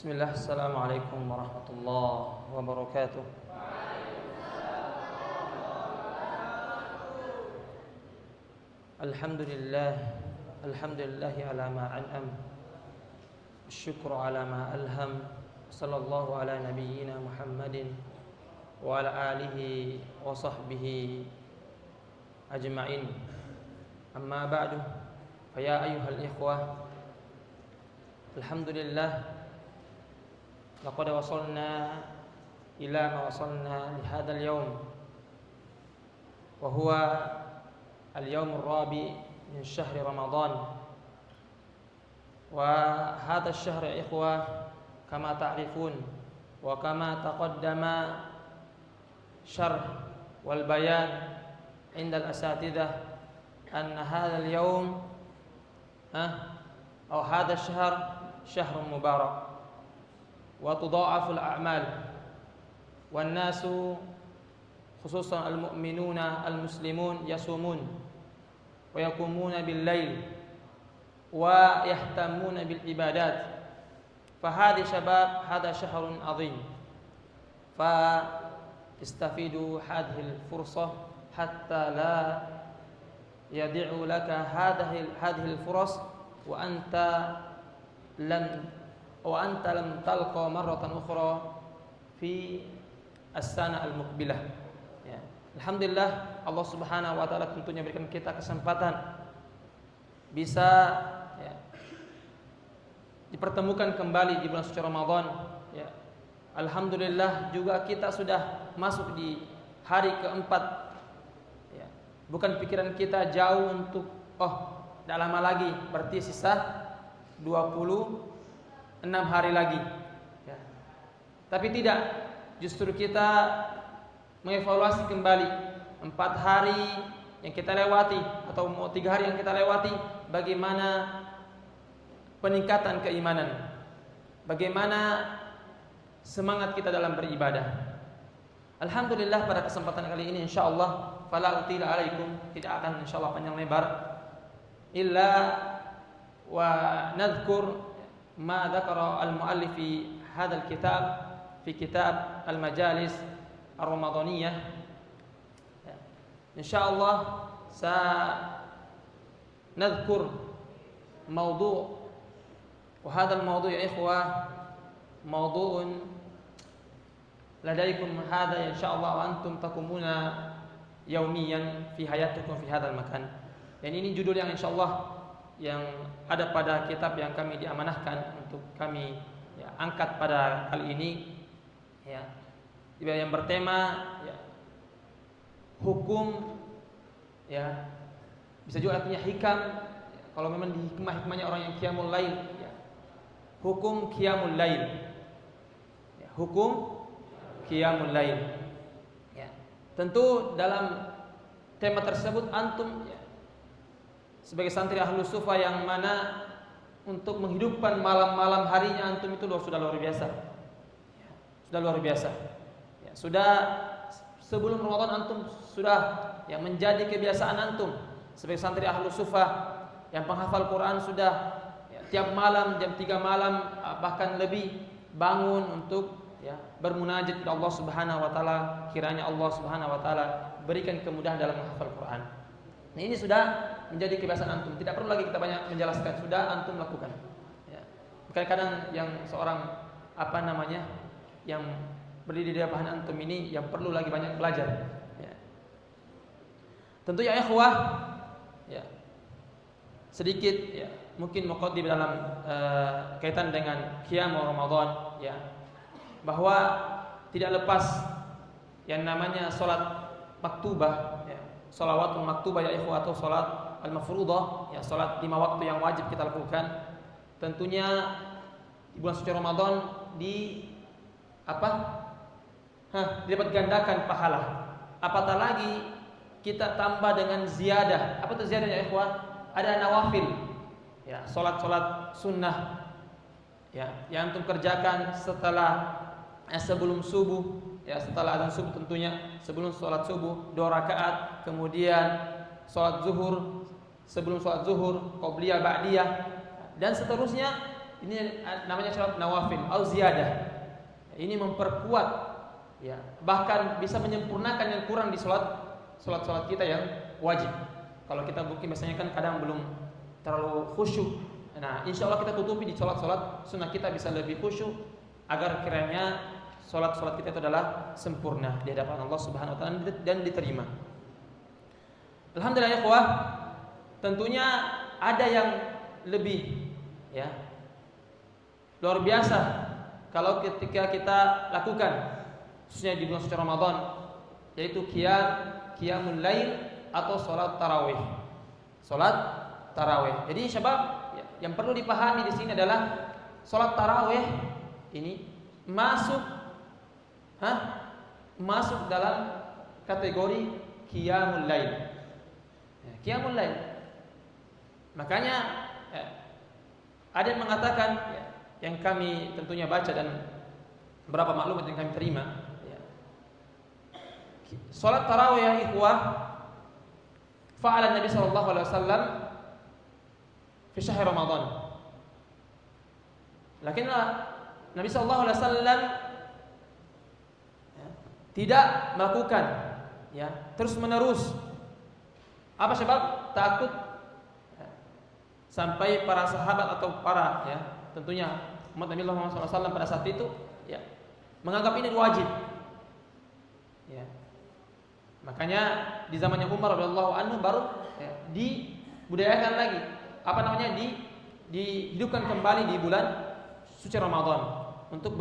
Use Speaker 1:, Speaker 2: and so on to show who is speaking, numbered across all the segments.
Speaker 1: Bismillah, assalamualaikum warahmatullahi wabarakatuh. Alhamdulillah, alhamdulillahi ala ma an'am, syukru ala ma alham. Sallallahu ala nabiyyina Muhammadin wa ala alihi wa sahbihi ajma'in. Amma ba'du, fa ya ayyuhal ikhwah, alhamdulillah laqad wasalna ila ma wasalna li hadzal yawm wa huwa al-yawm ar-rabi' min syahri Ramadan. Wa hadha asy-syahr ya ikhwah kama ta'rifun wa kama taqaddama syarh wal bayan 'inda al-asatidzah anna hadha al-yawm aw hadha asy-syahr syahrun mubarak wa tudha'aful a'mal wan nasu khususan al-mu'minuna al-muslimun yasumun wa yaqumuna bil lail wa yahtamuna bil ibadat fa hadhi shabab hadha syahrun 'azim fa istafidu hadhihi al-fursah hatta la yad'u laka hadhihi al-furas wa anta lam talqa marratan ukhra fi as-sana al-muqbilah. Ya. Alhamdulillah Allah Subhanahu wa taala tentunya berikan kita kesempatan bisa dipertemukan kembali di bulan suci Ramadan. Ya. Alhamdulillah juga kita sudah masuk di hari keempat. Ya. Bukan pikiran kita jauh untuk tidak lama lagi, berarti sisa 26 hari lagi ya. Tapi tidak, justru kita mengevaluasi kembali 4 hari yang kita lewati atau 3 hari yang kita lewati, bagaimana peningkatan keimanan, bagaimana semangat kita dalam beribadah. Alhamdulillah pada kesempatan kali ini insyaallah fala utila alaikum, tidak akan insyaallah panjang lebar illa wa nadhkur ma dzakara al-muallif fi hadzal kitab fi kitab al-majalis ar-ramadaniyah. Insyaallah sa nadhkur mawdu' wa hadha al-mawdu' ya ikhwah mawdu'un ladaikum hadha insyaallah wa antum taqumuna yawmiyan fi hayatikum fi hadzal makan. Dan ini judul yang insyaallah yang ada pada kitab yang kami diamanahkan untuk kami angkat pada kali ini yang bertema hukum bisa juga artinya hikam kalau memang di hikmahnya orang yang qiyamul lail hukum qiyamul lail hukum qiyamul lail tentu dalam tema tersebut antum sebagai santri Ahlus Sufa yang mana untuk menghidupkan malam-malam harinya antum itu sudah luar biasa. Sudah luar biasa. Sudah sebelum Ramadan antum sudah yang menjadi kebiasaan antum sebagai santri Ahlus Sufa yang penghafal Quran sudah tiap malam jam 3 malam bahkan lebih bangun untuk bermunajat kepada Allah Subhanahu wa taala, kiranya Allah Subhanahu wa taala berikan kemudahan dalam menghafal Quran. Nah ini sudah menjadi kebiasaan antum, tidak perlu lagi kita banyak menjelaskan, sudah antum lakukan. Kadang-kadang yang seorang yang berdiri di depan antum ini yang perlu lagi banyak belajar. Tentu ya ikhwah, sedikit mungkin muqaddim dalam kaitan dengan qiyam Ramadan bahwa tidak lepas yang namanya salat maktubah. Shalawatul maktubah ya ikhwah atau salat al-mafruḍah salat 5 waktu yang wajib kita lakukan. Tentunya di bulan suci Ramadan dapat gandakan pahala. Apatah lagi kita tambah dengan ziyadah. Apa itu ziyadah ya ikhwah? Ada nawafil. Salat-salat sunnah yang antum kerjakan sebelum subuh. Setelah azan subuh tentunya, sebelum sholat subuh 2 rakaat, kemudian sholat zuhur, sebelum sholat zuhur, qobliyah, ba'diyah, dan seterusnya Ini namanya salat nawafil au ziyadah. Ini memperkuat, ya, bahkan bisa menyempurnakan yang kurang di salat kita yang wajib. Kalau kita mungkin biasanya kan kadang belum terlalu khusyuk. Nah, insya Allah kita tutupi di salat sunnah kita bisa lebih khusyuk agar kiranya salat kita itu adalah sempurna di hadapan Allah Subhanahu wa taala dan diterima. Alhamdulillah ya ikhwah, tentunya ada yang lebih, ya, luar biasa kalau ketika kita lakukan khususnya di bulan suci Ramadan, yaitu qiyamul lail atau salat tarawih. Salat tarawih. Jadi sebab yang perlu dipahami di sini adalah salat tarawih ini masuk dalam kategori qiyamul lail. Qiyamul lail. Makanya ada yang mengatakan, yang kami tentunya baca dan beberapa maklumat yang kami terima, salat tarawih ya ikhwah, fa'ala Nabi sallallahu alaihi wasallam fi syahr Ramadan. Lakin Nabi sallallahu alaihi wasallam tidak melakukan, ya, terus menerus. Apa sebab? Takut sampai para sahabat atau para, ya, tentunya umat Nabi Muhammad SAW pada saat itu, ya, menganggap ini wajib, ya. Makanya di zamannya Umar radhiyallahu anhu baru, ya, dibudayakan lagi, dihidupkan kembali di bulan suci Ramadan untuk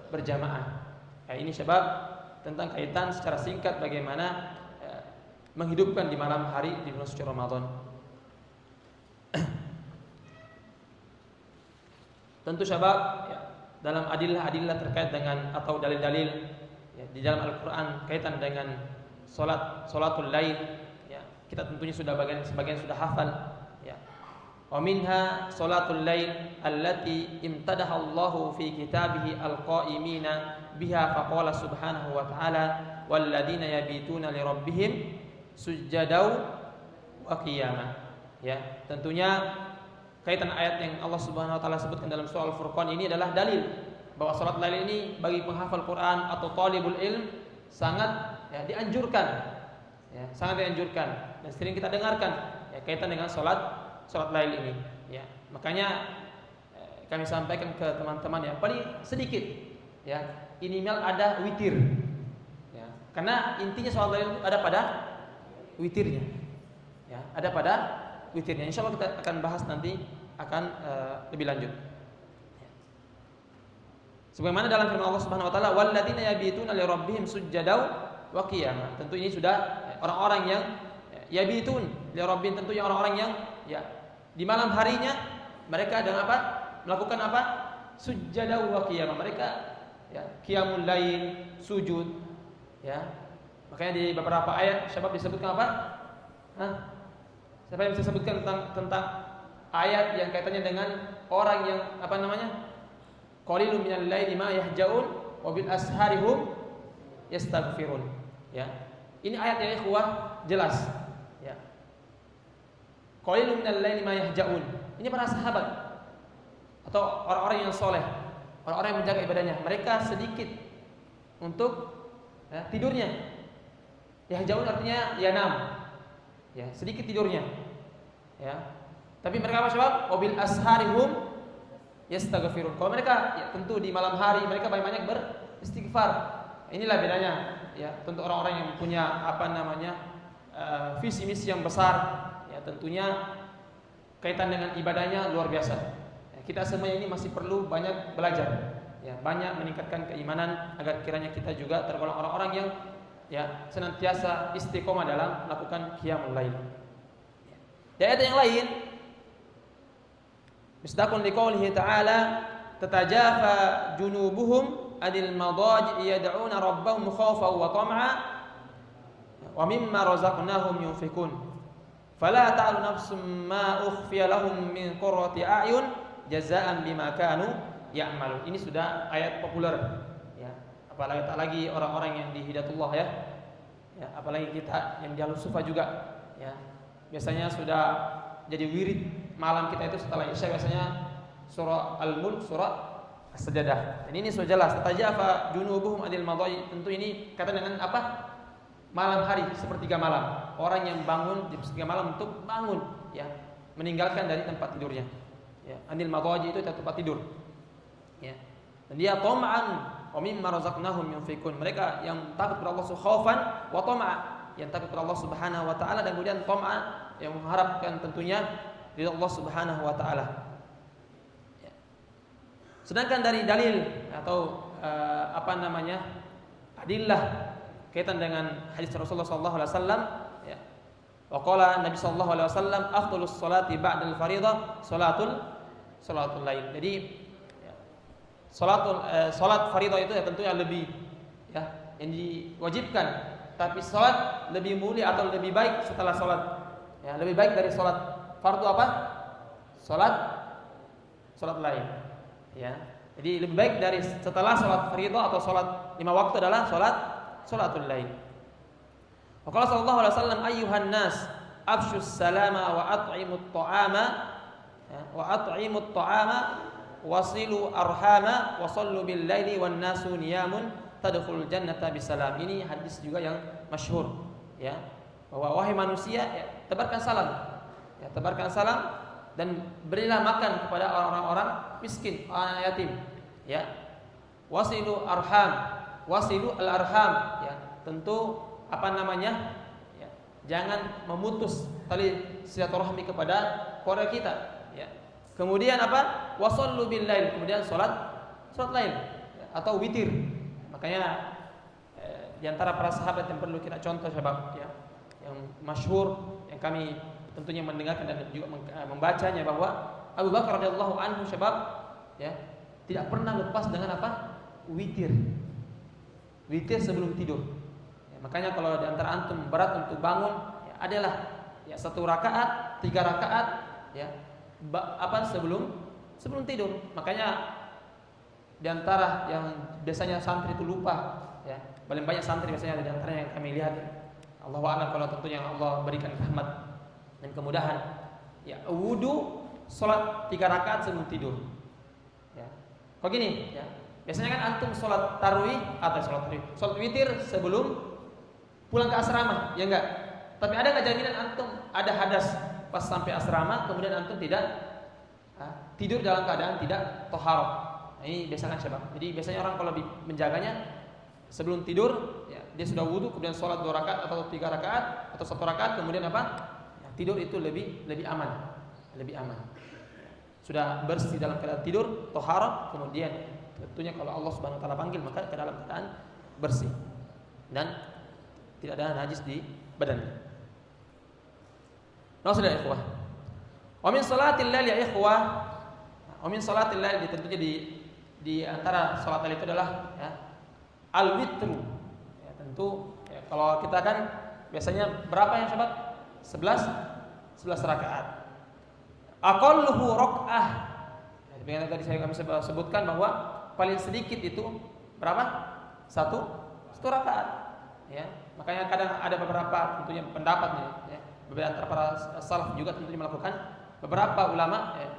Speaker 1: berjamaah. Ini sebab tentang kaitan secara singkat bagaimana menghidupkan di malam hari di bulan suci Ramadan. Tentu sebab, ya, dalam adillah terkait dengan atau dalil-dalil, ya, di dalam Al-Qur'an kaitan dengan salatul lail, ya, kita tentunya sebagian sudah hafal, ya. Wa minha salatul lail allati imtadaha Allahu fi kitabihi al-qa'imina biha faqala subhanahu wa ta'ala walladzina yabituna li rabbihim sujjadaw wa qiyama. Ya, tentunya kaitan ayat yang Allah Subhanahu wa taala sebutkan dalam surah Al-Furqan ini adalah dalil bahwa salat lail ini bagi penghafal Quran atau talibul ilm sangat, ya, dianjurkan, ya, sangat dianjurkan dan sering kita dengarkan, ya, kaitan dengan salat lail ini, ya. Makanya kami sampaikan ke teman-teman yang paling sedikit, ya, minimal ada witir, ya. Karena intinya salat lail itu ada pada witirnya, ya, ada pada witirnya. Insyaallah kita akan bahas nanti lebih lanjut. Sebagaimana dalam firman Allah Subhanahu wa taala, walladzina yabituna li rabbihim sujjadaw wa qiyama. Tentu ini sudah orang-orang yang yabitun li rabbihim, tentunya orang-orang yang, ya, di malam harinya mereka dengan apa? Melakukan apa? Sujjadaw wa qiyama. Mereka, ya, qiyamul lail, sujud, ya. Makanya di beberapa ayat sebab disebutkan apa? Siapa yang bisa sebutkan tentang ayat yang kaitannya dengan orang yang qalilun minal laili ma yahjaun wa bil asharihum yastaghfirun, ya. Ini ayat yang ikhwah jelas, ya. Qalilun minal laili ma yahjaun. Ini para sahabat atau orang-orang yang soleh, orang-orang yang menjaga ibadahnya, mereka sedikit untuk, ya, tidurnya. Yahjaun artinya yanam, ya, sedikit tidurnya, ya. Tapi mereka apa sebab? Wabil asharihum yastaghfirun. Kalau mereka, ya, tentu di malam hari mereka banyak beristighfar. Inilah bedanya, ya, tentu orang-orang yang punya visi misi yang besar, ya, tentunya kaitan dengan ibadahnya luar biasa. Ya, kita semua ini masih perlu banyak belajar, ya, banyak meningkatkan keimanan agar kiranya kita juga tergolong orang-orang yang, ya, senantiasa istiqomah dalam melakukan qiyamul lail. Di ayat yang lain, misdaqun liqaulihi ta'ala tatajafa junubuhum anil madaji yad'una rabbahum khaufan wa tam'a wa mimma razaqnahum yunfikun fala ta'lamu nafsum ma ukhfiya lahum min qurrati a'yun jazaa'an bima kanu ya'malun. Ini sudah ayat populer, ya. Apalagi orang-orang yang di Hidayatullah, ya, apalagi kita yang di Al-Sufa juga, ya. Biasanya sudah jadi wirid malam kita itu setelah Isya biasanya surah Al-Mulk, surah As-Sajdah. Dan ini sudah jelas, tatajafa junubuhum anil madai. Tentu ini kata dengan apa? Malam hari, sepertiga malam. Orang yang bangun di sepertiga malam untuk bangun, ya, meninggalkan dari tempat tidurnya. Ya, anil madai itu tempat tidur. Ya. Dan dia tama'an wa mimma razaqnahum yunfikun. Mereka yang takut kepada Allah khaufan wa tama'a, yang takut kepada Allah Subhanahu wa taala, dan kemudian tama'a, yang mengharapkan tentunya ridha Allah Subhanahu wa taala. Ya. Sedangkan dari dalil atau adillah kaitan dengan hadis Rasulullah sallallahu alaihi wasallam, ya. Wa qala Nabi sallallahu alaihi wasallam afdhalus salati ba'dal fardhah salatul lail. Jadi ya, salat fardhah itu ya tentunya lebih, ya, yang diwajibkan, tapi salat lebih mulia atau lebih baik setelah salat, ya, lebih baik dari salat fardu apa? Salat lain, ya. Jadi lebih baik dari setelah salat fardhah atau salat 5 waktu adalah salatul lail. Wa qala sallallahu alaihi wasallam ayyuhan nas afshus salama wa at'imut ta'ama wasilu arhama wa sallu bil laili wan nasu niyamun tadkhulul jannata bisalam. Ini hadis juga yang masyhur, ya, bahwa wahai manusia, ya, tebarkan salam. Ya, tebarkan salam dan berilah makan kepada orang-orang miskin, orang yatim, ya. Wasilu al-arham, ya, tentu ya, jangan memutus tali silaturahmi kepada keluarga kita, ya. Kemudian apa? Wasallu bil lail, kemudian salat lail, ya, atau witir. Makanya di antara para sahabat yang perlu kita contoh, sebab, ya, yang masyhur yang kami tentunya mendengarkan dan juga membacanya, bahwa Abu Bakar radhiyallahu anhu, sebab, ya, tidak pernah lepas dengan apa? Witir sebelum tidur. Ya, makanya kalau di antara antum berat untuk bangun, ya, adalah, ya, 1 rakaat, 3 rakaat, ya, sebelum tidur. Makanya di antara yang biasanya santri itu lupa, ya, paling banyak santri biasanya di antara yang kami lihat, Allahu a'lam, kalau tentunya Allah berikan rahmat dan kemudahan, ya, wudu salat 3 rakaat sebelum tidur. Ya. Kok gini, ya. Biasanya kan antum sholat tarawih atau sholat witir sebelum pulang ke asrama, ya enggak? Tapi ada nggak jaminan antum ada hadas pas sampai asrama, kemudian antum tidak tidur dalam keadaan tidak toharoh? Nah, ini biasanya sebab. Jadi biasanya orang kalau menjaganya sebelum tidur, ya, dia sudah wudu, kemudian sholat 2 rakaat atau 3 rakaat atau 1 rakaat, kemudian apa? Ya, tidur itu lebih aman, Sudah bersih dalam keadaan tidur, toharoh, kemudian tentunya kalau Allah Subhanahu wa taala panggil, maka ke dalam keadaan bersih dan tidak ada najis di badannya. Maksudnya, ikhwah, wa min salatil lail, ya ikhwah, wa min salatil lail, tentunya di antara salat lail itu adalah, ya, al-witru. Ya, tentu, ya, kalau kita kan biasanya berapa yang sobat? 11 rakaat. Aqalluhu raq'ah. Ya, tadi kami sebutkan bahwa paling sedikit itu berapa? Satu rakaat, ya. Makanya kadang ada beberapa tentunya pendapat, ya, beberapa para salaf juga tentunya melakukan, beberapa ulama, ya,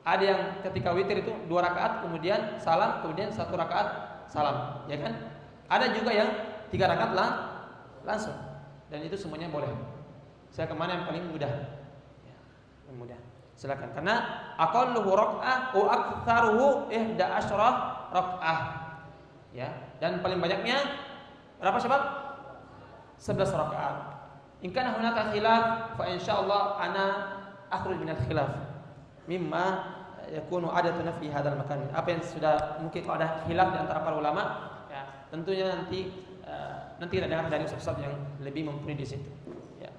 Speaker 1: ada yang ketika witir itu 2 rakaat kemudian salam, kemudian 1 rakaat salam, ya kan? Ada juga yang 3 rakaat langsung, dan itu semuanya boleh. Saya kemana yang paling mudah, ya, yang mudah, silakan. Karena aqalluhu raq'ah wa aktsaruhu 11 rakaat, ya, dan paling banyaknya berapa sebab? 11 rakaat. In kana hunaka khilaf fa insyaallah ana akhruj minal khilaf mimma yakunu adatuna fi hadzal makan. Apa yang sudah mungkin kalau ada khilaf di antara para ulama, ya, tentunya nanti kita dengar dari ustaz yang lebih mumpuni di situ, ya.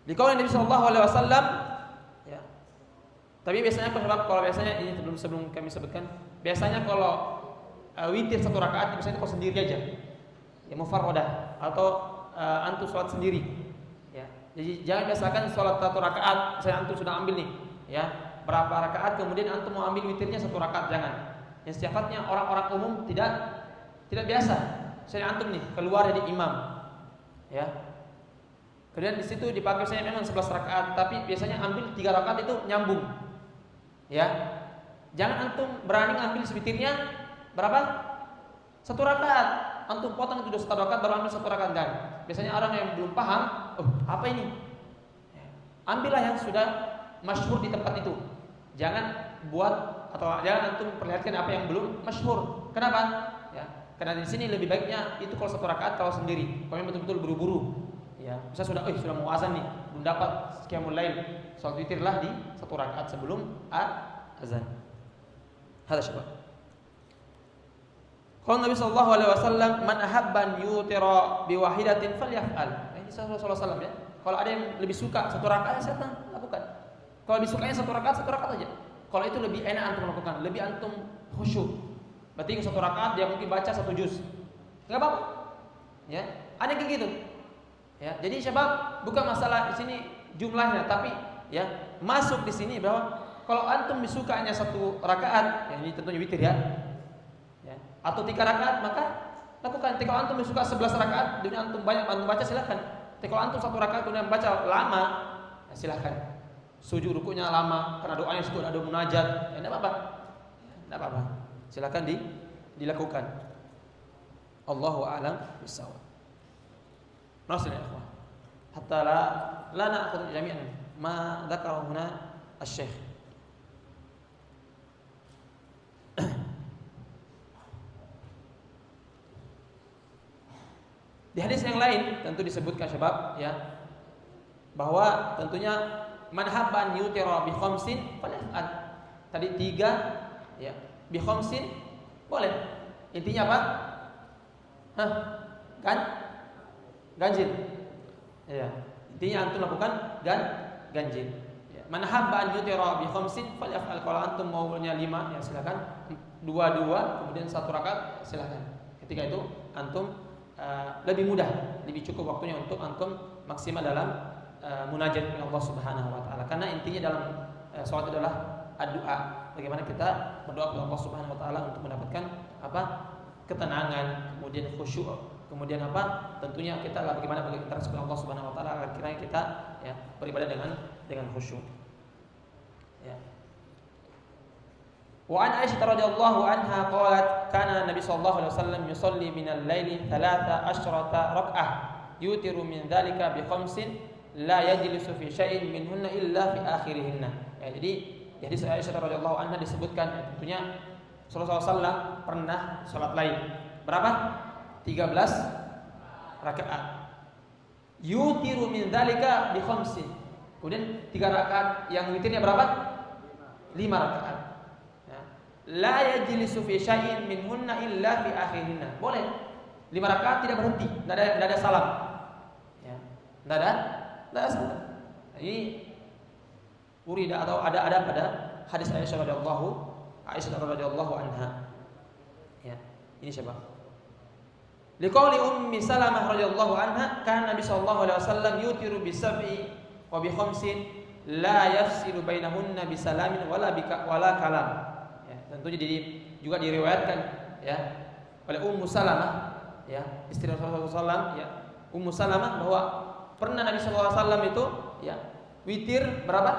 Speaker 1: Di qaul Nabi sallallahu alaihi wasallam, ya. Tapi biasanya kalau biasanya ini sebelum kami sebutkan, biasanya kalau witir 1 rakaat biasanya kalau sendiri aja, ya, mufarradah atau antum sholat sendiri, ya. Jadi jangan biasakan sholat 1 rakaat, saya antum sudah ambil nih, ya, berapa rakaat, kemudian antum mau ambil witirnya 1 rakaat, jangan. Yang sifatnya orang-orang umum tidak biasa. Saya antum nih keluar dari imam, ya. Kemudian di situ dipakai saya memang 11 rakaat, tapi biasanya ambil 3 rakaat itu nyambung. Ya. Jangan antum berani ngambil witirnya berapa? 1 rakaat. Antum potong itu 1 rakaat baru ambil 1 rakaat kan. Biasanya orang yang belum paham, oh, apa ini? Ambillah yang sudah masyhur di tempat itu. Jangan buat atau jangan antum perlihatkan apa yang belum masyhur. Kenapa? Ya, karena di sini lebih baiknya itu kalau 1 rakaat kalau sendiri. Kalau yang betul-betul buru-buru, ya, bisa sudah mau azan nih, belum dapat qiyamul lail. Salat witirlah di 1 rakaat sebelum azan. Hada syabab. Qala Nabi sallallahu alaihi wasallam, "Man ahabba an yutira bi wahidatin falyaf'al." Ini sallallahu alaihi wasallam ya. Kalau ada yang lebih suka 1 rakaat, silakan lakukan. Kalau lebih sukanya 1 rakaat aja. Kalau itu lebih enak antum lakukan, lebih antum khusyuk. Berarti 1 rakaat dia mungkin baca 1 juz. Enggak apa-apa. Ya, ada kayak gitu. Ya, jadi syabab bukan masalah di sini jumlahnya, tapi ya masuk di sini bahwa kalau antum sukanya 1 rakaat, ya ini tentunya witir ya. Ya, atau 3 rakaat maka lakukan. Kalau antum suka 11 rakaat, dunia antum banyak antum baca silakan. Kalau antum 1 rakaat kemudian baca lama, ya silakan. Sujud rukunya lama karena doanya itu ada munajat, ya enggak apa-apa. Enggak apa-apa. Silakan dilakukan. Allahu a'lam bissawab. Nasil ya ikhwan. Hatta la na'khudh jami'an ma dzakara huna asy-syekh. Di hadis yang lain tentu disebutkan syabab ya bahwa tentunya man habban yutira bi khamsin falaf'al. Tadi 3 ya, bi khamsin boleh. Intinya apa? Ganjil. Ya. Intinya antum lakukan ganjil. Ya. Man habban yutira bi khamsin falaf'al. Kalau antum maunya 5 ya silakan. 2 kemudian 1 rakaat silakan. Ketika itu antum lebih mudah, lebih cukup waktunya untuk antum maksimal dalam munajat dengan Allah Subhanahu wa taala. Karena intinya dalam salat adalah doa. Bagaimana kita berdoa kepada Allah Subhanahu wa taala untuk mendapatkan apa? Ketenangan, kemudian khusyuk, kemudian apa? Tentunya kita bagaimana berinteraksi dengan Allah Subhanahu wa taala agar kiranya kita ya beribadah dengan khusyuk. Ya. Wa an Aisyah radhiyallahu anha qalat kana Nabi sallallahu alaihi wasallam yusalli minal laili 13 rak'ah yutiru min dzalika bi khamsin la yajlisu fi syai'in minhunna illa fi akhirihinna. Ya, jadi hadis Aisyah radhiyallahu anha disebutkan ya, tentunya Rasulullah SAW pernah salat lail. Berapa? 13 rakaat. Yutiru min dzalika bi khamsin. Kemudian 3 rakaat yang witirnya berapa? 5 rakaat. La yajlisu fi syai'in minhunna illa fi akhirihinna. Boleh. 5 rakaat tidak berhenti, enggak ada salam. Ya. Enggak ada salam. Ini urida atau ada pada hadis Aisyah radhiyallahu anha. Ya. Ini siapa? Liqauli Ummi Salamah radhiyallahu anha, kana Nabi sallallahu alaihi wasallam yutiru bi sab'i wa bi khamsin la yafsilu bainahunna bi salamin wala kalam. Tentunya juga diriwayatkan ya oleh Ummu Salamah ya istri Rasulullah SAW ya Ummu Salamah bahwa pernah Nabi SAW itu ya witir berapa?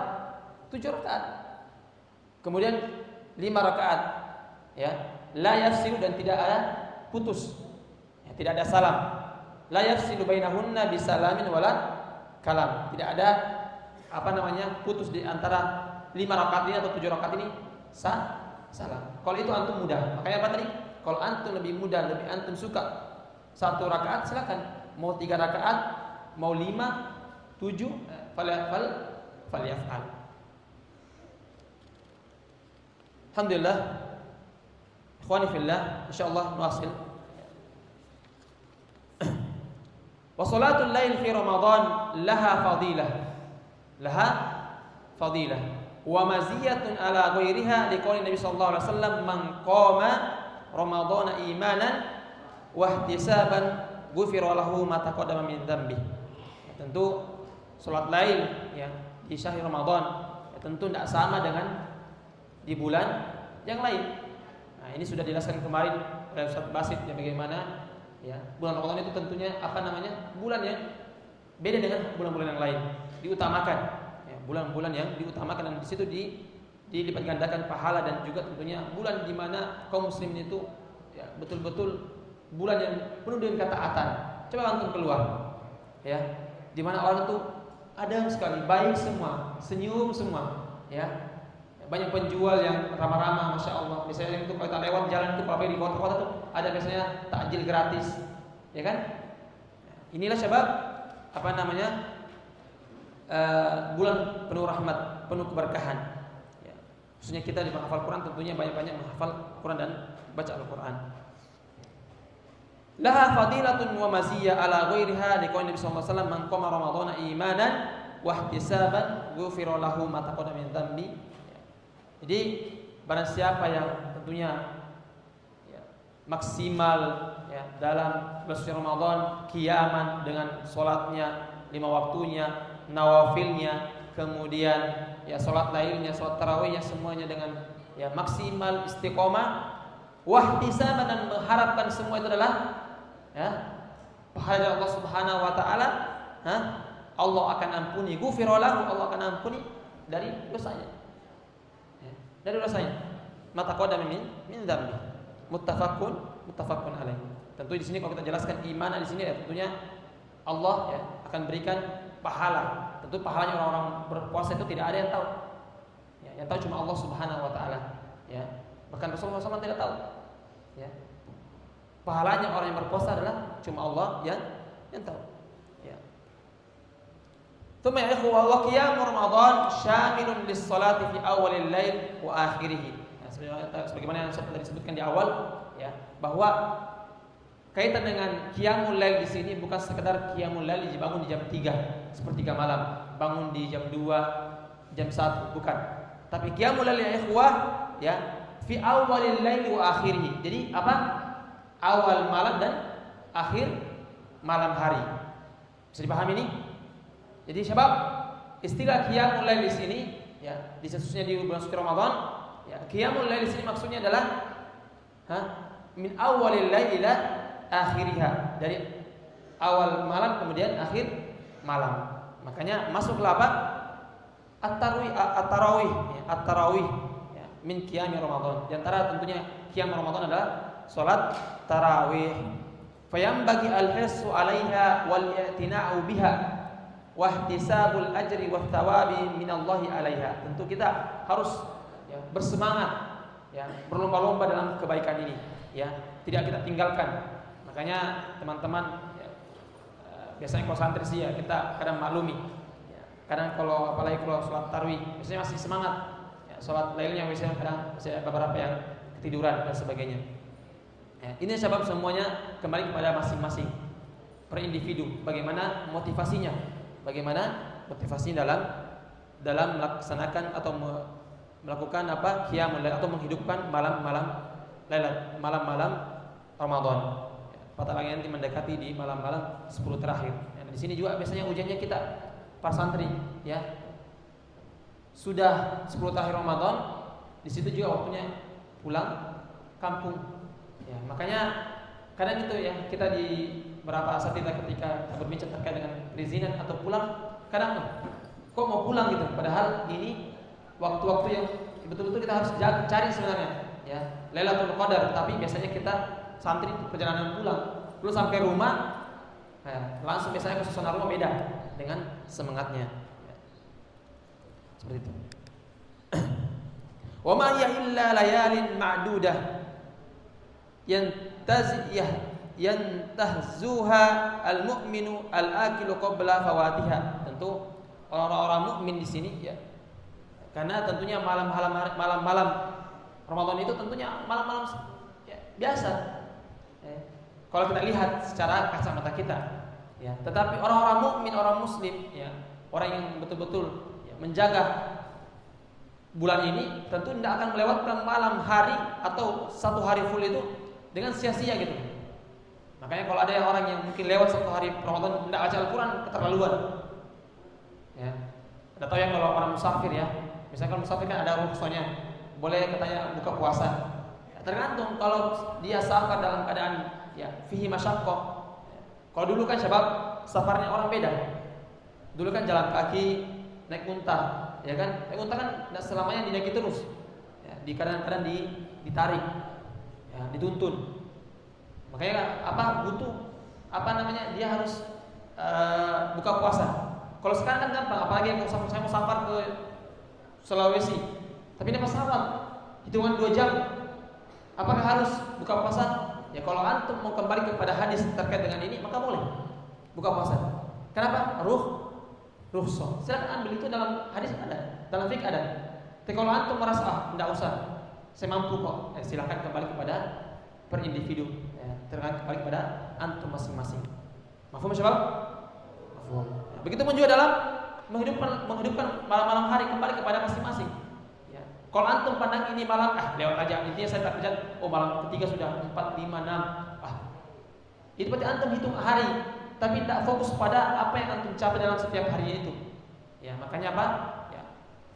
Speaker 1: 7 rakaat kemudian 5 rakaat ya la yafsilu dan tidak ada putus ya, tidak ada salam la yafsilu bainahunna bisalamin wala kalam tidak ada putus di antara 5 rakaat ini atau 7 rakaat ini salam. Kalau itu antum mudah. Makanya apa tadi? Kalau antum lebih mudah, lebih antum suka 1 rakaat silakan. Mau 3 rakaat, mau 5, 7, falyaf'al. Alhamdulillah. Ikhwani fillah, insyaallah nuwasil. Wa salatul lail fi Ramadan laha fadilah. Wa maziyatun ala ghairiha liqauli Nabi sallallahu alaihi wasallam man qama ramadhana imanan wa ihtisaban ghufira lahu ma taqaddama min dzambi. Ya, tentu salat lail ya di syahr Ramadan ya, tentu tidak sama dengan di bulan yang lain. Nah, ini sudah dijelaskan kemarin oleh Ustaz Basit ya bagaimana ya bulan Ramadan itu tentunya bulan yang beda dengan bulan-bulan yang lain, diutamakan. Bulan-bulan yang diutamakan dan di situ dilipat gandakan pahala, dan juga tentunya bulan di mana kaum muslimin itu ya betul-betul bulan yang penuh dengan ketaatan. Coba antum keluar, ya, di mana orang itu adem sekali, baik semua, senyum semua, ya. Banyak penjual yang ramah-ramah, masya Allah. Misalnya itu kalau kita lewat jalan itu, kalau di kota-kota tuh ada biasanya takjil gratis, ya kan? Inilah sebab apa namanya bulan penuh rahmat, penuh keberkahan. Ya. Khususnya kita di menghafal Quran, tentunya banyak-banyak menghafal Quran dan baca Al-Quran. Laha fadilatun wa maziyya ala ghairiha liqauli Nabi sallallahu alaihi wasallam, man qama ramadhana imanan wa ihtisaban ghufira lahu ma taqaddama min dhanbi. Jadi barang siapa yang tentunya ya, maksimal ya, dalam bulan suci Ramadan qiyaman dengan salatnya 5 waktunya, nawafilnya, kemudian ya salat lailnya, salat tarawihnya, semuanya dengan ya maksimal istiqomah, wahtisaban, dan mengharapkan semua itu adalah ya pahala dari Allah Subhanahu wa taala, Allah akan ampuni, ghufira lahu, Allah akan ampuni dari dosanya. Ya, dari dosanya. Mata qadama min dzambi. Muttafaqun alaih. Tentu di sini kalau kita jelaskan iman di sini ya tentunya Allah ya akan berikan pahala. Tentu pahalanya orang-orang berpuasa itu tidak ada yang tahu. Ya, yang tahu cuma Allah Subhanahu wa taala. Ya. Bahkan Rasulullah SAW tidak tahu. Ya. Pahalanya orang yang berpuasa adalah cuma Allah yang tahu. Ya. Tsumma ya ikhwah, wa qiyamu Ramadan syamilun lis-salati fi awalil lail wa akhirih. Sebagaimana yang saya tadi sebutkan di awal ya, bahwa kaitan dengan qiyamul lail di sini bukan sekedar qiyamul lail dibangun di jam 3 sepertiga malam, bangun di jam 2, jam 1, bukan. Tapi qiyamul lail ya ikhwah ya fi awalil lail wa akhirih. Jadi apa? Awal malam dan akhir malam hari. Bisa dipahami ini? Jadi sebab istilah qiyamul lail di sini ya, khususnya di bulan suci Ramadan, ya, qiyamul lail di sini maksudnya adalah min awalil lail ila akhiriha. Dari awal malam kemudian akhir malam. Makanya masuklah apa? At-tarawih ya, min qiyami Ramadan. Di antara tentunya qiyam Ramadan adalah salat tarawih. Fayambagi al-hirsu 'alaiha wal i'tina'u biha wa ihtisabul ajri wat thawabi minallahi 'alaiha. Tentu kita harus ya, bersemangat ya, berlomba-lomba dalam kebaikan ini ya, tidak kita tinggalkan. Makanya teman-teman ya, biasanya kalau santri sih ya kita kadang maklumi ya, kadang kalau apalagi kalau sholat tarawih biasanya masih semangat ya, sholat lailnya biasanya kadang masih ada beberapa yang ketiduran dan sebagainya ya. Ini sebab semuanya kembali kepada masing-masing per individu, bagaimana motivasinya, dalam melaksanakan atau melakukan apa qiyamul lail atau menghidupkan malam-malam Ramadan. Patah lagi nanti mendekati di malam-malam 10 terakhir. Ya, di sini juga biasanya ujiannya kita para santri, ya. Sudah 10 terakhir Ramadan, di situ juga waktunya pulang kampung. Ya, makanya kadang itu ya kita di beberapa saat ketika berbincang terkait dengan perizinan atau pulang, kadang kok mau pulang gitu, padahal ini waktu-waktu yang betul-betul kita harus cari sebenarnya, ya, Lailatul Qadar. Tapi biasanya kita santri perjalanan pulang sampai rumah, langsung biasanya suasana rumah beda dengan semangatnya, ya. Seperti itu. Wa ma hiya illa layalin ma'dudah yantahzuha al-mu'minu al-akilu qabla fawatiha. Tentu orang-orang mukmin di sini ya. Karena tentunya malam-malam Ramadan itu tentunya malam-malam ya, biasa. Ya. Kalau kita lihat secara kacamata kita, ya. Tetapi orang-orang mukmin, orang muslim, ya, orang yang betul-betul ya, menjaga bulan ini, tentu tidak akan melewatkan malam hari atau satu hari full itu dengan sia-sia gitu. Makanya kalau ada orang yang mungkin lewat satu hari Ramadan tidak baca Al-Quran, keterlaluan. Ya. Ada tahu ya kalau orang musafir ya. Misalkan musafir kan ada rukhsahnya, boleh katanya buka puasa. Ya, tergantung kalau dia safar dalam keadaan ya fihi masyaqqah. Ya. Kalau dulu kan sebab safarnya orang beda. Dulu kan jalan kaki, naik unta. ya kan? Unta kan tidak selamanya dinaiki terus. Ya, di kadang-kadang ditarik, ya, dituntun. Makanya butuh dia harus buka puasa. Kalau sekarang kan gampang, apalagi saya mau safar ke Sulawesi, tapi ini pesawat hitungan 2 jam. Apakah harus buka puasa? Ya kalau antum mau kembali kepada hadis terkait dengan ini, maka boleh buka puasa. Kenapa? Rukhsah. Silakan ambil, itu dalam hadis ada, dalam fikih ada. Tapi kalau antum merasa tidak usah, saya mampu kok, silakan kembali kepada per individu, terkait kembali kepada antum masing-masing. Mafhum syabab? Mafhum. Begitu pun juga dalam menghidupkan malam-malam hari kembali kepada masing-masing. Ya. Kalau antum pandang ini malam, lewat aja. Intinya saya tak kerja. Malam ketiga sudah 4, 5, 6. Itu berarti antum hitung hari, tapi tidak fokus pada apa yang antum capai dalam setiap harinya itu. Ya, makanya apa? Ya.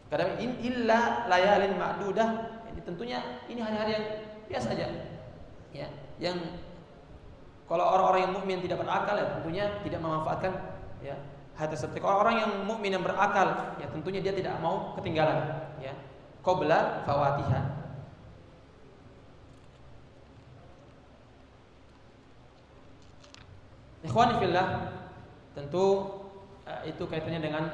Speaker 1: Kadang illa layalin ma'dudah. Ini tentunya ini hari-hari yang biasa saja. Ya, yang kalau orang-orang yang mukmin tidak berakal, ya tentunya tidak memanfaatkan, ya, hal tersebut. Kalau orang yang mukmin yang berakal, ya tentunya dia tidak mau ketinggalan, ya, qabla fawatiha. Ikhwani fillah, tentu itu kaitannya dengan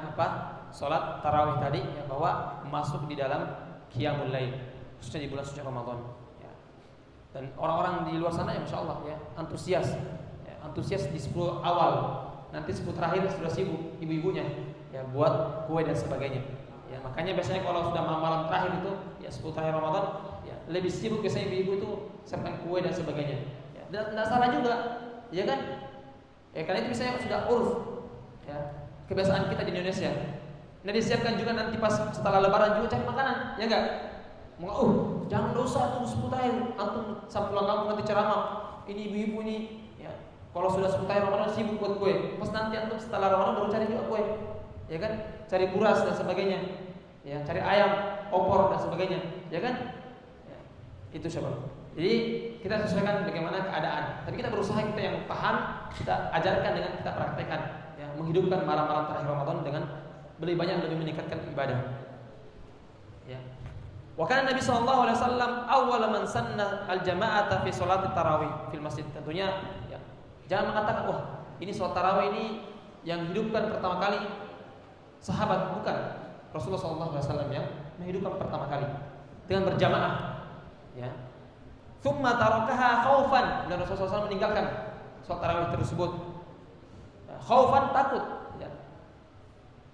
Speaker 1: salat tarawih tadi, ya, bahwa masuk di dalam qiyamul lail, khususnya di bulan suci Ramadan. Dan orang-orang di luar sana, ya masya Allah, ya, antusias di 10 awal, nanti 10 terakhir sudah sibuk ibu-ibunya, ya, buat kue dan sebagainya. Ya, makanya biasanya kalau sudah malam terakhir itu, ya 10 terakhir Ramadan, ya, lebih sibuk biasanya ibu-ibu itu siapkan kue dan sebagainya. Ya, dan tidak salah juga, ya kan? Ya, karena itu biasanya sudah urf, ya, kebiasaan kita di Indonesia. Nah, disiapkan juga nanti pas setelah Lebaran juga cari makanan, ya enggak? Jangan dosa tuh 10 tahun antum sampai pulang kampung nanti ceramah. Ini ibu-ibu ini, ya, kalau sudah 10 tahun Ramadan sibuk buat kue. Pas nanti antum setelah Ramadan baru cari juga kue. Ya kan? Cari buras dan sebagainya. Ya, cari ayam, opor dan sebagainya. Ya kan? Ya, itu sebab. Jadi kita sesuaikan bagaimana keadaan. Tapi kita berusaha, kita yang paham, kita ajarkan dengan kita praktekkan, ya, menghidupkan malam-malam terakhir Ramadan dengan lebih banyak, lebih meningkatkan ibadah. Ya. Wa kana Nabi sallallahu alaihi wasallam awwal man sanna al-jama'ata fi salat tarawih fil masjid. Tentunya, ya, jangan mengatakan ini salat tarawih ini yang hidupkan pertama kali sahabat, bukan. Rasulullah sallallahu alaihi wasallam yang menghidupkan pertama kali dengan berjamaah, ya. Tsumma tarakaha khaufan, dan Rasulullah SAW meninggalkan salat tarawih tersebut. Khaufan, takut, ya.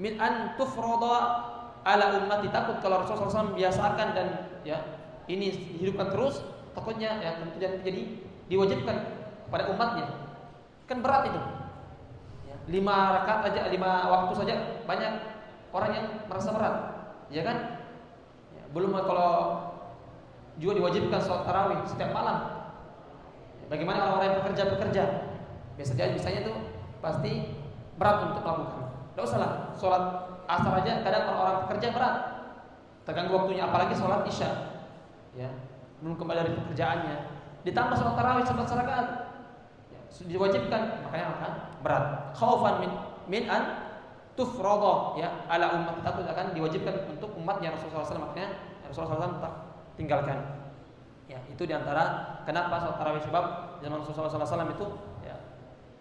Speaker 1: Min an tufrada ala ummati, takut kalau Rasulullah SAW biasakan dan, ya, ini dihidupkan terus, takutnya, ya, tentu jadi diwajibkan kepada umatnya. Kan berat itu, ya, 5 rakaat aja, 5 waktu saja banyak orang yang merasa berat, ya kan? Ya, belum kalau juga diwajibkan sholat tarawih setiap malam. Bagaimana orang-orang yang bekerja? Biasanya itu pasti berat untuk melakukan. Tidak usahlah sholat asar aja, kadang orang pekerja berat, terganggu waktunya, apalagi sholat isya, ya, belum kembali dari pekerjaannya, ditambah sholat tarawih 11 rakaat, ya, diwajibkan, makanya akan berat. Khaufan min an tufrada, ya, ala umat, takut akan diwajibkan untuk umatnya Rasulullah SAW, makanya Rasulullah SAW tak tinggalkan. Ya, itu diantara kenapa sholat tarawih sebab zaman Rasulullah SAW itu, ya,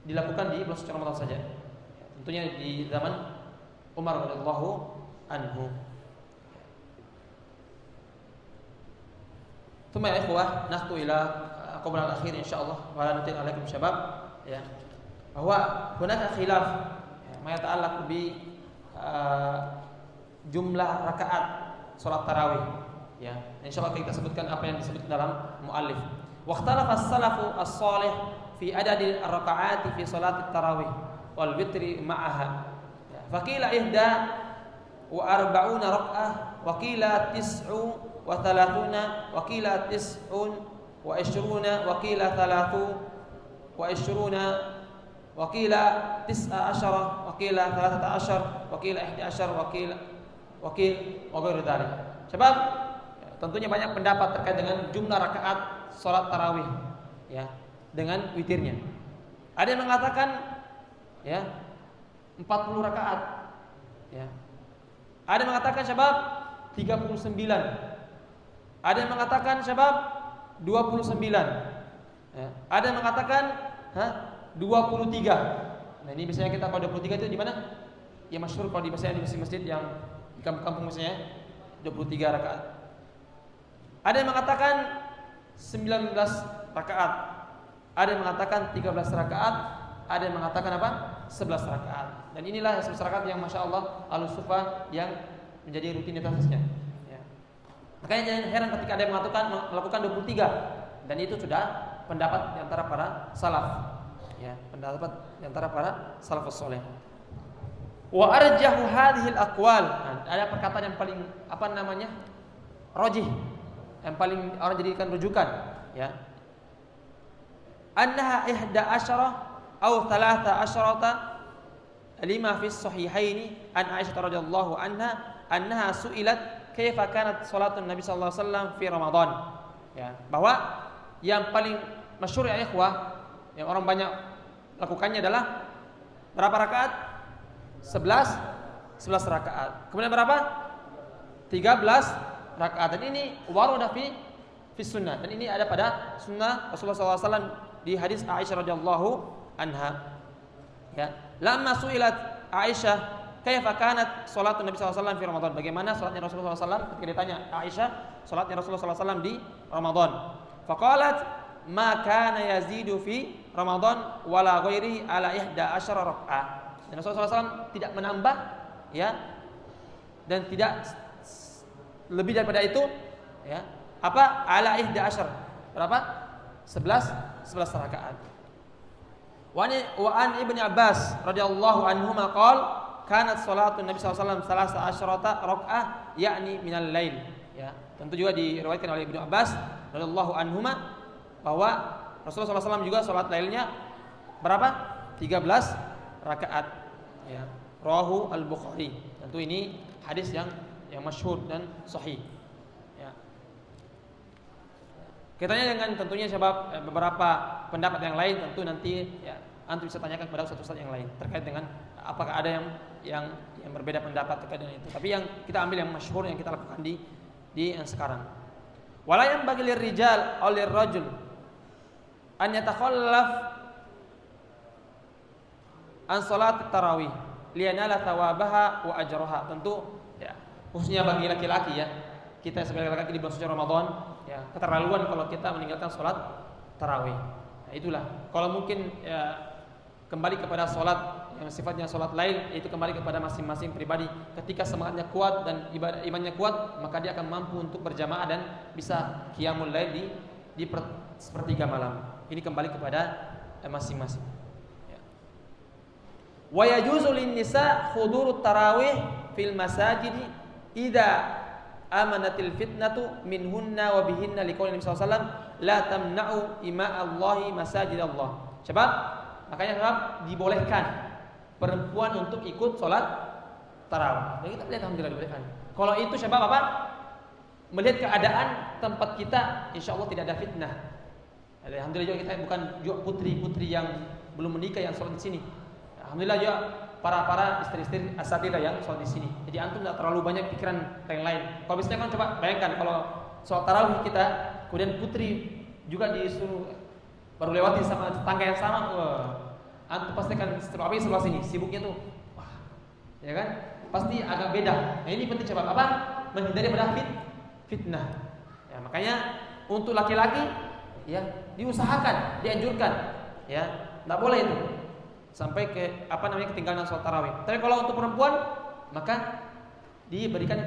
Speaker 1: dilakukan di bulan suci Ramadan saja. Ya, tentunya di zaman Umar radhiyallahu anhu. Thumma ya ikhwah, nahtu ila qabla al-akhir insyaallah wa la nutil alaikum syabab, ya. Bahwa hunaka khilaf, ya, ma yata'allaq bi jumlah rakaat salat tarawih, ya. Insyaallah kita sebutkan apa yang disebut dalam muallif. Wa ikhtalafa as-salafu as-salih fi adadi ar-raka'ati fi salat tarawih wal witri ma'aha. Faqila ihda wa arba'una rak'ah, wa qila tis'u wa thalathuna, wa qila tis'un wa ishruna, wa qila thalathu wa ishruna, wa qila tis'a asyara, wa qila thalathata asyar, wa qila ihda asyar, wa qila wa ghairu dzalik. Sebab tentunya banyak pendapat terkait dengan jumlah rakaat salat tarawih, ya, dengan witirnya. Ada yang mengatakan, ya, 40 rakaat, ya. Ada yang mengatakan syabab 39. Ada yang mengatakan syabab 29. Ya. Ada yang mengatakan 23. Nah, ini biasanya kita kalau 23 itu di mana? Ya masyhur kalau di biasanya di masjid-masjid yang di kampung-kampung misalnya 23 rakaat. Ada yang mengatakan 19 rakaat. Ada yang mengatakan 13 rakaat. Ada yang mengatakan apa? 11 rakaat. Dan inilah 11 rakaat yang Masya Allah Al-Sufa yang menjadi rutinitasnya ya. Makanya jangan heran ketika ada yang melakukan 23. Dan itu sudah pendapat di antara para salaf ya, pendapat di antara para salafus saleh. Wa arjahu hadhil aqwal. Nah, ada perkataan yang paling rajih, yang paling orang jadikan rujukan ya. Annaha 11 atau 13 lima fi sahihaini an Aisyah radhiyallahu annaha su'ilat kaifa kanat salatun Nabi sallallahu alaihi wasallam fi Ramadan ya, bahwa yang paling masyhur ya ikhwah yang orang banyak lakukannya adalah berapa rakaat? 11 rakaat. Kemudian berapa? 13 rakaat. Dan ini waroda fi sunnah. Dan ini ada pada sunnah Rasulullah SAW di hadis Aisyah radhiyallahu anha. Ya, lamma su'ilat Aisyah kaifa kanat salatun Nabi sallallahu alaihi wasallam fi Ramadan? Bagaimana salatnya Rasulullah SAW ketika ditanya Aisyah salatnya Rasulullah SAW di Ramadan. Faqalat ma kana yazidu fi Ramadan wala ghairihi ala 11 rakaat. Dan Rasulullah SAW tidak menambah ya, dan tidak lebih daripada itu ya. Apa? Ala 11. Berapa? 11 rakaat. Wa an Ibnu Abbas radhiyallahu anhuma qala kanat salatun Nabi sallallahu alaihi wasallam 13 rakaat yakni minal lail ya. Tentu juga diriwayatkan oleh Ibnu Abbas radhiyallahu anhuma bahwa Rasulullah SAW juga salat lailnya berapa? 13 rakaat ya. Rawahu Al-Bukhari. Tentu ini hadis yang masyhur dan sahih ya. Kaitannya dengan tentunya sebab beberapa pendapat yang lain, tentu nanti ya antum bisa tanyakan kepada ustaz-ustaz yang lain terkait dengan apakah ada yang berbeda pendapat terkait dengan itu. Tapi yang kita ambil yang masyhur yang kita lakukan di yang sekarang. Wala yang bagi rijal aw lirrajul an yatakhallaf an salat tarawih liyanala thawabaha wa ajraha. Tentu ya khususnya bagi laki-laki ya. Kita sebagai laki-laki di bulan suci Ramadan ya, keterlaluan kalau kita meninggalkan salat tarawih. Nah, itulah kalau mungkin ya, kembali kepada salat yang sifatnya salat lain, yaitu kembali kepada masing-masing pribadi. Ketika semangatnya kuat dan imannya kuat, maka dia akan mampu untuk berjamaah dan bisa qiyamul lail di sepertiga malam. Ini kembali kepada masing-masing. Ya. Wa yajuzu lin-nisa hudurut tarawih fil masajid idza amanatil fitnatu minhunna wa bihinna liqauli Nabi sallallahu alaihi wasallam la tamna'u ima'allahi masajidallah. Sebab makanya dibolehkan perempuan untuk ikut sholat tarawih. Dan kita lihat alhamdulillah dibolehkan. Kalau itu sebab apa? Melihat keadaan tempat kita, insya Allah tidak ada fitnah. Alhamdulillah juga kita bukan juga putri-putri yang belum menikah yang sholat di sini. Alhamdulillah juga para istri-istri asatidah yang sholat di sini. Jadi antum tidak terlalu banyak pikiran yang lain. Kalau biasanya kan coba bayangkan kalau sholat tarawih kita, kemudian putri juga disuruh baru lewati sama tangga yang sama, antum pasti kan sebelah sini sibuknya tuh, wah, ya kan? Pasti agak beda. Nah ini penting coba apa? Menghindari pada fitnah. Ya, makanya untuk laki-laki ya diusahakan, dianjurkan, ya, tidak boleh itu sampai ke ketinggalan sholat tarawih. Tapi kalau untuk perempuan maka diberikan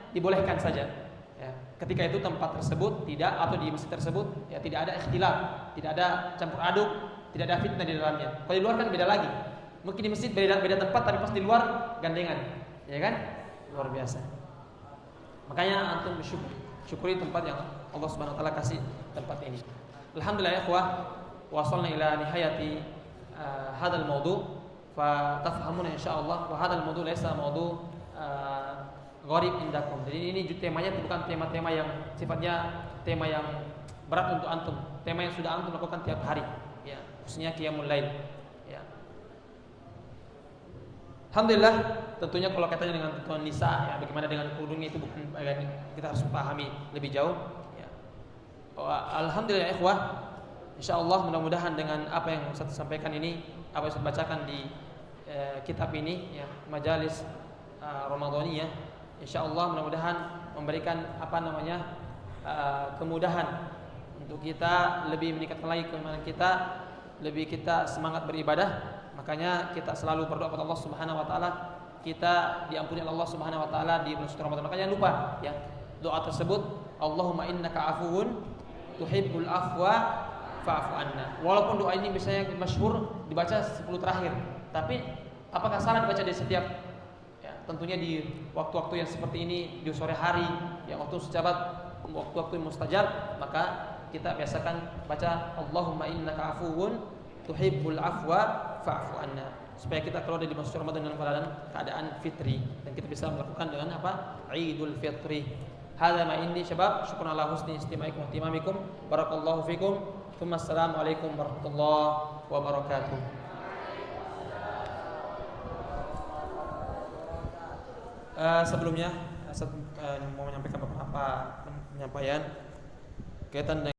Speaker 1: dibolehkan saja. Ya, ketika itu tempat tersebut tidak atau di masjid tersebut ya tidak ada ikhtilaf, tidak ada campur aduk, tidak ada fitnah di dalamnya. Kalau di luar kan beda lagi. Mungkin di masjid beda tempat tapi pas di luar gandengan, ya kan? Luar biasa. Makanya antum syukuri tempat yang Allah Subhanahu wa taala kasih tempat ini. Alhamdulillah ya ikhwah, wasalna ila nihayati hadzal mawdu' fa tafhamuna insyaallah wa hadzal mawdu' laysa mawdu' gharib indakum. Jadi ini temanya bukan tema-tema yang sifatnya tema yang berat untuk antum, tema yang sudah antum lakukan tiap hari, ya, khususnya qiyamul lail. Ya. Alhamdulillah tentunya kalau katanya dengan ketentuan nisa, ya, bagaimana dengan kerudungnya itu bukan kita harus pahami lebih jauh. Ya. Alhamdulillah ikhwah, insyaallah mudah-mudahan dengan apa yang saya sampaikan ini, apa yang saya bacakan di kitab ini, ya, majalis Ramadaniyah, insyaallah mudah-mudahan memberikan kemudahan untuk kita lebih meningkatkan lagi keimanan kita, lebih kita semangat beribadah. Makanya kita selalu berdoa kepada Allah Subhanahu wa taala, kita diampuni oleh Allah Subhanahu wa taala di bulan suci Ramadan. Makanya jangan lupa, ya, doa tersebut, Allahumma innaka afuwun tuhibbul afwa fa'fu anna. Walaupun doa ini biasanya masyhur dibaca 10 terakhir, tapi apakah salah dibaca di setiap, ya, tentunya di waktu-waktu yang seperti ini, di sore hari, yang waktu sejabat, waktu-waktu mustajab, maka kita biasakan baca Allahumma innaka afuwun tuhibbul afwa fa'fu anna, supaya kita keluar dari bulan suci Ramadan dalam keadaan fitri, dan kita bisa melakukan dengan apa? Idul Fitri. Hadza ma indi syabab, syukran ala husni istimaikum wa ihtimamikum. Barakallahu fikum. Assalamualaikum warahmatullahi wabarakatuh. Sebelumnya saya mau menyampaikan beberapa penyampaian kaitan dengan